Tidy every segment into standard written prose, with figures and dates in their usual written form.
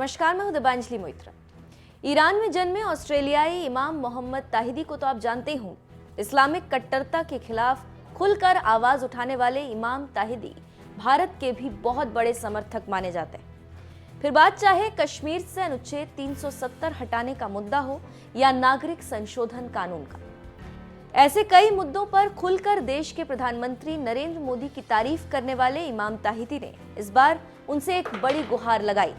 नमस्कार, मैं हूं दिबांजलि मोइत्रा। ईरान में जन्मे ऑस्ट्रेलियाई इमाम मोहम्मद ताहिदी को तो आप जानते हो। इस्लामिक कट्टरता के खिलाफ खुलकर आवाज उठाने वाले इमाम ताहिदी भारत के भी बहुत बड़े समर्थक माने जाते हैं। फिर बात चाहे कश्मीर से अनुच्छेद 370 हटाने का मुद्दा हो या नागरिक संशोधन कानून का, ऐसे कई मुद्दों पर खुलकर देश के प्रधानमंत्री नरेंद्र मोदी की तारीफ करने वाले इमाम ताहिदी ने इस बार उनसे एक बड़ी गुहार लगाई।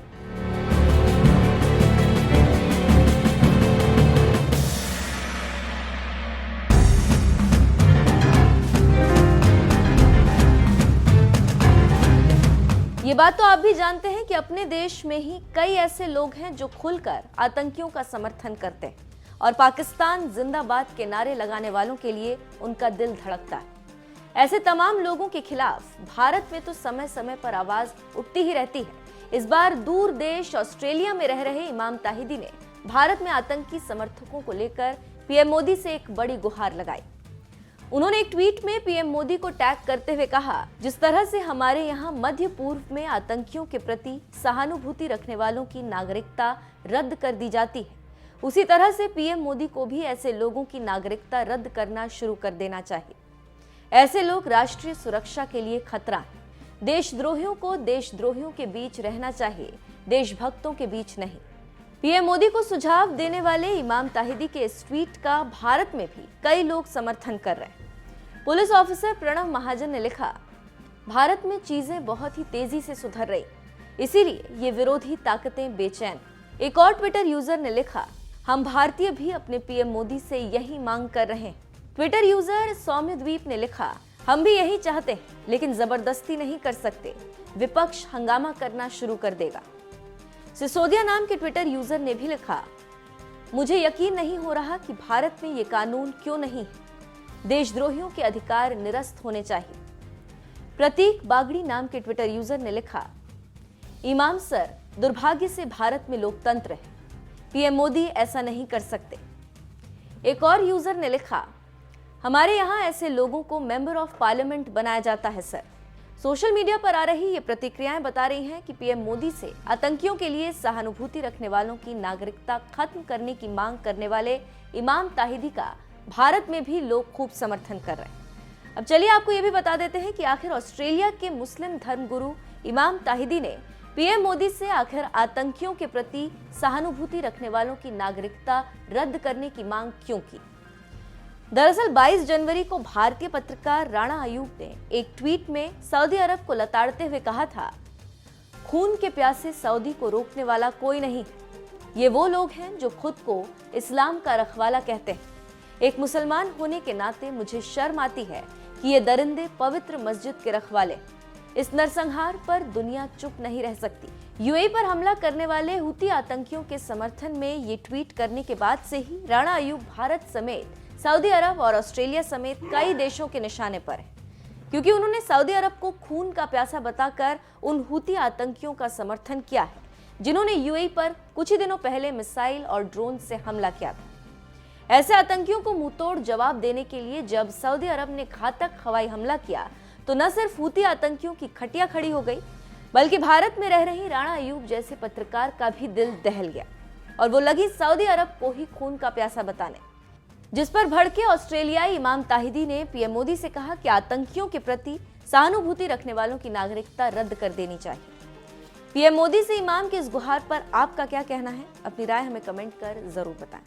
ये बात तो आप भी जानते हैं कि अपने देश में ही कई ऐसे लोग हैं जो खुलकर आतंकियों का समर्थन करते हैं और पाकिस्तान जिंदाबाद के नारे लगाने वालों के लिए उनका दिल धड़कता है। ऐसे तमाम लोगों के खिलाफ भारत में तो समय समय पर आवाज उठती ही रहती है। इस बार दूर देश ऑस्ट्रेलिया में रह रहे इमाम ताहिदी ने भारत में आतंकी समर्थकों को लेकर पीएम मोदी से एक बड़ी गुहार लगाई। उन्होंने एक ट्वीट में पीएम मोदी को टैग करते हुए कहा, जिस तरह से हमारे यहाँ मध्य पूर्व में आतंकियों के प्रति सहानुभूति रखने वालों की नागरिकता रद्द कर दी जाती है, उसी तरह से पीएम मोदी को भी ऐसे लोगों की नागरिकता रद्द करना शुरू कर देना चाहिए। ऐसे लोग राष्ट्रीय सुरक्षा के लिए खतरा हैं। देशद्रोहियों को देशद्रोहियों के बीच रहना चाहिए, देशभक्तों के बीच नहीं। पीएम मोदी को सुझाव देने वाले इमाम ताहिदी के इस ट्वीट का भारत में भी कई लोग समर्थन कर रहे हैं। पुलिस ऑफिसर प्रणव महाजन ने लिखा, भारत में चीजें बहुत ही तेजी से सुधर रही, इसीलिए ये विरोधी ताकतें बेचैन। एक और ट्विटर यूजर ने लिखा, हम भारतीय भी अपने पीएम मोदी से यही मांग कर रहे हैं। ट्विटर यूजर सौम्यद्वीप ने लिखा, हम भी यही चाहते हैं, लेकिन जबरदस्ती नहीं कर सकते, विपक्ष हंगामा करना शुरू कर देगा। सिसोदिया नाम के ट्विटर यूजर ने भी लिखा, मुझे यकीन नहीं हो रहा कि भारत में ये कानून क्यों नहीं है, देशद्रोहियों के अधिकार निरस्त होने चाहिए। प्रतीक बागड़ी नाम के ट्विटर यूजर ने लिखा, इमाम सर, दुर्भाग्य से भारत में लोकतंत्र है, पीएम मोदी ऐसा नहीं कर सकते। एक और यूजर ने लिखा, हमारे यहाँ ऐसे लोगों को मेंबर ऑफ पार्लियामेंट बनाया जाता है सर। सोशल मीडिया पर आ रही ये प्रतिक्रियाएं बता रही हैं कि पीएम मोदी से आतंकियों के लिए सहानुभूति रखने वालों की नागरिकता खत्म करने की मांग करने वाले इमाम ताहिदी का भारत में भी लोग खूब समर्थन कर रहे हैं। अब चलिए आपको ये भी बता देते हैं कि आखिर ऑस्ट्रेलिया के मुस्लिम धर्मगुरु इमाम ताहिदी ने पीएम मोदी से आखिर आतंकियों के प्रति सहानुभूति रखने वालों की नागरिकता रद्द करने की मांग क्यों की। दरअसल 22 जनवरी को भारतीय पत्रकार राणा अयूब ने एक ट्वीट में सऊदी अरब को लताड़ते हुए कहा था, खून के प्यासे सऊदी को रोकने वाला कोई नहीं, ये वो लोग हैं जो खुद को इस्लाम का रखवाला कहते हैं। एक मुसलमान होने के नाते मुझे शर्म आती है कि ये दरिंदे पवित्र मस्जिद के रखवाले। इस नरसंहार पर दुनिया चुप नहीं रह सकती। यूएई पर हमला करने वाले हुती आतंकियों के समर्थन में ये ट्वीट करने के बाद से ही राणा अयूब भारत समेत सऊदी अरब और ऑस्ट्रेलिया समेत कई देशों के निशाने पर है, क्योंकि उन्होंने सऊदी अरब को खून का प्यासा बताकर उन हुती आतंकियों का समर्थन किया है, जिन्होंने यूएई पर कुछ ही दिनों पहले मिसाइल और ड्रोन से हमला किया था। ऐसे आतंकियों को मुंहतोड़ जवाब देने के लिए जब सऊदी अरब ने घातक हवाई हमला किया तो न सिर्फ हुती आतंकियों की खटिया खड़ी हो गई, बल्कि भारत में रह रही राणा अयूब जैसे पत्रकार का भी दिल दहल गया और वो लगी सऊदी अरब को ही खून का प्यासा बताने, जिस पर भड़के ऑस्ट्रेलियाई इमाम ताहिदी ने पीएम मोदी से कहा कि आतंकियों के प्रति सहानुभूति रखने वालों की नागरिकता रद्द कर देनी चाहिए। पीएम मोदी से इमाम की इस गुहार पर आपका क्या कहना है? अपनी राय हमें कमेंट कर जरूर बताएं।